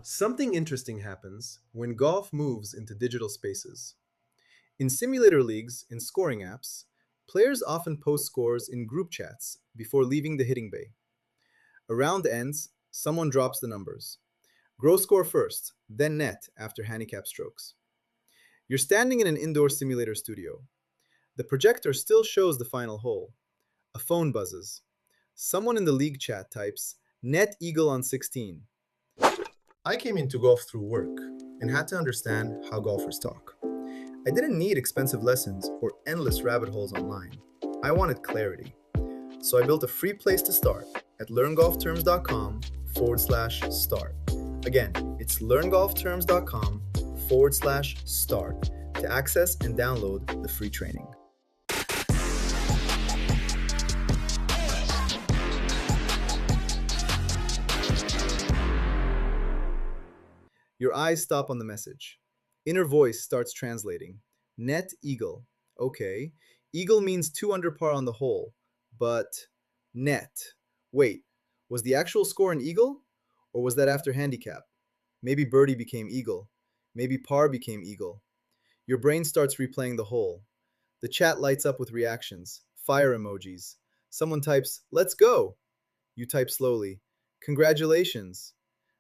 Something interesting happens when golf moves into digital spaces. In simulator leagues and scoring apps, players often post scores in group chats before leaving the hitting bay. A round ends, someone drops the numbers. Gross score first, then net after handicap strokes. You're standing in an indoor simulator studio. The projector still shows the final hole. A phone buzzes. Someone in the league chat types, net eagle on 16. I came into golf through work and had to understand how golfers talk. I didn't need expensive lessons or endless rabbit holes online. I wanted clarity. So I built a free place to start at learngolfterms.com/start. Again, it's learngolfterms.com/start to access and download the free training. Your eyes stop on the message. Inner voice starts translating. Net eagle. Okay. Eagle means 2 under par on the hole. But net. Wait, was the actual score an eagle? Or was that after handicap? Maybe birdie became eagle. Maybe par became eagle. Your brain starts replaying the hole. The chat lights up with reactions, fire emojis. Someone types, "Let's go." You type slowly, "Congratulations."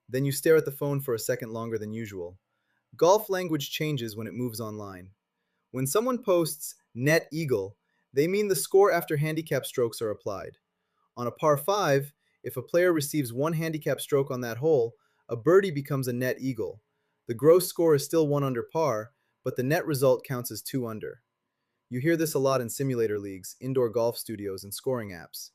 Then you stare at the phone for a second longer than usual. Golf language changes when it moves online. When someone posts net eagle, they mean the score after handicap strokes are applied. On a par 5, if a player receives one handicap stroke on that hole, a birdie becomes a net eagle. The gross score is still 1 under par, but the net result counts as 2 under. You hear this a lot in simulator leagues, indoor golf studios, and scoring apps.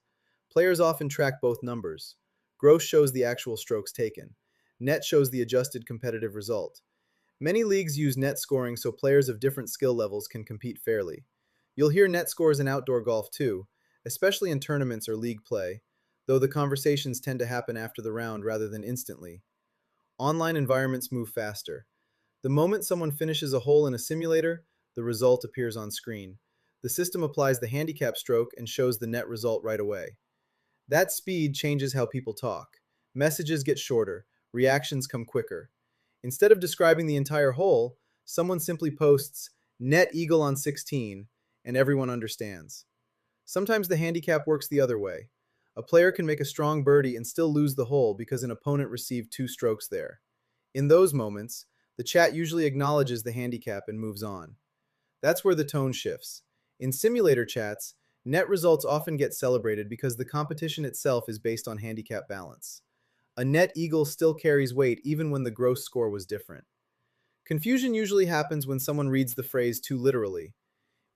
Players often track both numbers. Gross shows the actual strokes taken. Net shows the adjusted competitive result. Many leagues use net scoring so players of different skill levels can compete fairly. You'll hear net scores in outdoor golf too, especially in tournaments or league play, though the conversations tend to happen after the round rather than instantly. Online environments move faster. The moment someone finishes a hole in a simulator, the result appears on screen. The system applies the handicap stroke and shows the net result right away. That speed changes how people talk. Messages get shorter, reactions come quicker. Instead of describing the entire hole, someone simply posts net eagle on 16 and everyone understands. Sometimes the handicap works the other way. A player can make a strong birdie and still lose the hole because an opponent received 2 strokes there. In those moments, the chat usually acknowledges the handicap and moves on. That's where the tone shifts. In simulator chats, net results often get celebrated because the competition itself is based on handicap balance. A net eagle still carries weight even when the gross score was different. Confusion usually happens when someone reads the phrase too literally.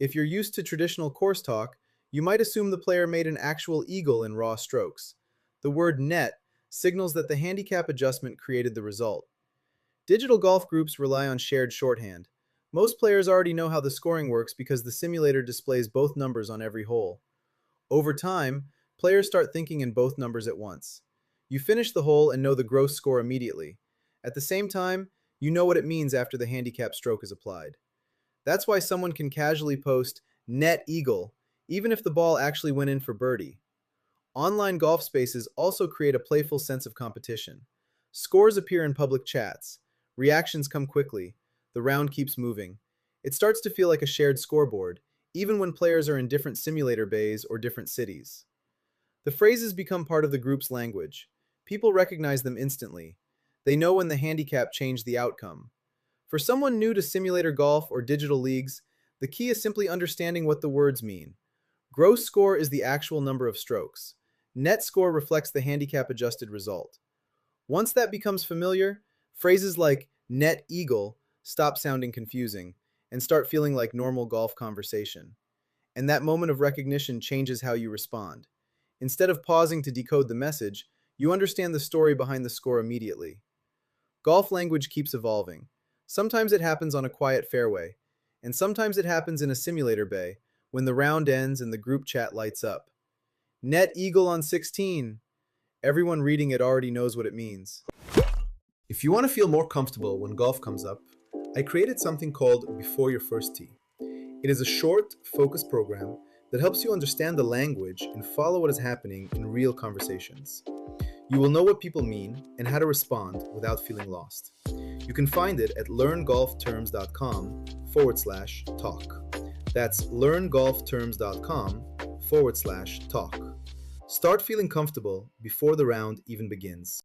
If you're used to traditional course talk, you might assume the player made an actual eagle in raw strokes. The word net signals that the handicap adjustment created the result. Digital golf groups rely on shared shorthand. Most players already know how the scoring works because the simulator displays both numbers on every hole. Over time, players start thinking in both numbers at once. You finish the hole and know the gross score immediately. At the same time, you know what it means after the handicap stroke is applied. That's why someone can casually post net eagle, even if the ball actually went in for birdie. Online golf spaces also create a playful sense of competition. Scores appear in public chats. Reactions come quickly. The round keeps moving. It starts to feel like a shared scoreboard, even when players are in different simulator bays or different cities. The phrases become part of the group's language. People recognize them instantly. They know when the handicap changed the outcome. For someone new to simulator golf or digital leagues, the key is simply understanding what the words mean. Gross score is the actual number of strokes. Net score reflects the handicap adjusted result. Once that becomes familiar, phrases like net eagle stop sounding confusing and start feeling like normal golf conversation. And that moment of recognition changes how you respond. Instead of pausing to decode the message, you understand the story behind the score immediately. Golf language keeps evolving. Sometimes it happens on a quiet fairway, and sometimes it happens in a simulator bay when the round ends and the group chat lights up. Net eagle on 16. Everyone reading it already knows what it means. If you want to feel more comfortable when golf comes up, I created something called Before Your First Tee. It is a short, focused program that helps you understand the language and follow what is happening in real conversations. You will know what people mean and how to respond without feeling lost. You can find it at learngolfterms.com/talk. That's learngolfterms.com/talk. Start feeling comfortable before the round even begins.